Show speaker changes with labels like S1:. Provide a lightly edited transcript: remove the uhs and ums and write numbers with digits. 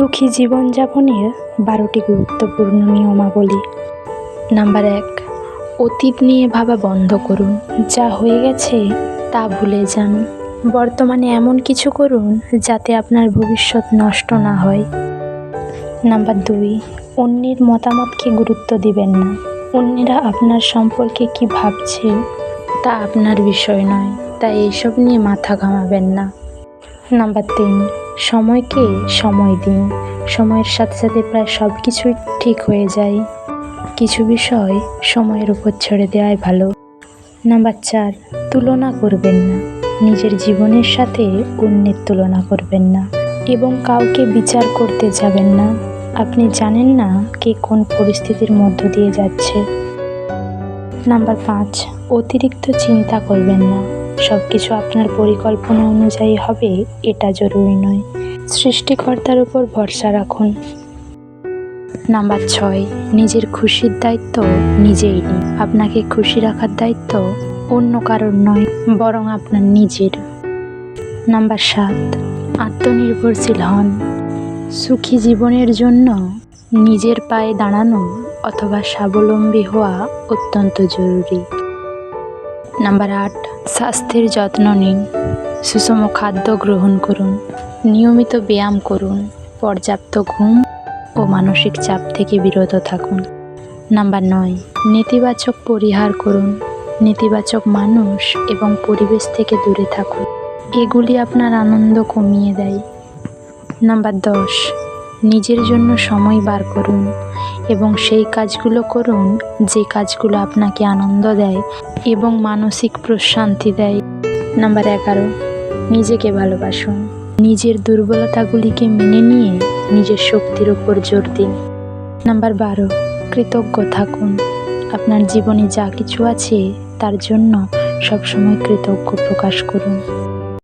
S1: সুখী জীবনযাপনের 12টি গুরুত্বপূর্ণ নিয়মাবলী। নাম্বার 1, অতীত নিয়ে ভাবা বন্ধ করুন। যা হয়ে গেছে তা ভুলে যান। বর্তমানে এমন কিছু করুন যাতে আপনার ভবিষ্যৎ নষ্ট না হয়। নাম্বার 2, অন্যের মতামতকে গুরুত্ব দিবেন না। অন্যেরা আপনার সম্পর্কে কি ভাবছে তা আপনার বিষয় নয়, তাই এইসব নিয়ে মাথা ঘামাবেন না। নাম্বার 3, সময়কে সময় দিন। সময়ের সাথে সাথে প্রায় সব কিছুই ঠিক হয়ে যায়। কিছু বিষয় সময়ের উপর ছেড়ে দেওয়াই ভালো। নাম্বার 4, তুলনা করবেন না। নিজের জীবনের সাথে অন্যের তুলনা করবেন না এবং কাউকে বিচার করতে যাবেন না। আপনি জানেন না কে কোন পরিস্থিতির মধ্য দিয়ে যাচ্ছে। নাম্বার 5, অতিরিক্ত চিন্তা করবেন না। সব কিছু আপনার পরিকল্পনা অনুযায়ী হবে এটা জরুরি নয়। সৃষ্টিকর্তার উপর ভরসা রাখুন। নাম্বার 6, নিজের খুশির দায়িত্ব নিজেই নিন। আপনাকে খুশি রাখার দায়িত্ব অন্য কারোর নয়, বরং আপনার নিজের। নাম্বার 7, আত্মনির্ভরশীল হন। সুখী জীবনের জন্য নিজের পায়ে দাঁড়ানো অথবা স্বাবলম্বী হওয়া অত্যন্ত জরুরি। নাম্বার 8, স্বাস্থ্যের যত্ন নিন। সুষম খাদ্য গ্রহণ করুন, নিয়মিত ব্যায়াম করুন, পর্যাপ্ত ঘুম ও মানসিক চাপ থেকে বিরত থাকুন। নাম্বার 9, নেতিবাচক পরিহার করুন। নেতিবাচক মানুষ এবং পরিবেশ থেকে দূরে থাকুন, এগুলি আপনার আনন্দ কমিয়ে দেয়। নাম্বার 10, নিজের জন্য সময় বার করুন এবং সেই কাজগুলো করুন যে কাজগুলো আপনাকে আনন্দ দেয় এবং মানসিক প্রশান্তি দেয়। নাম্বার 11, নিজেকে ভালোবাসুন। নিজের দুর্বলতাগুলিকে মেনে নিয়ে নিজের শক্তির উপর জোর দিন। নাম্বার 12, কৃতজ্ঞ থাকুন। আপনার জীবনে যা কিছু আছে তার জন্য সবসময় কৃতজ্ঞ প্রকাশ করুন।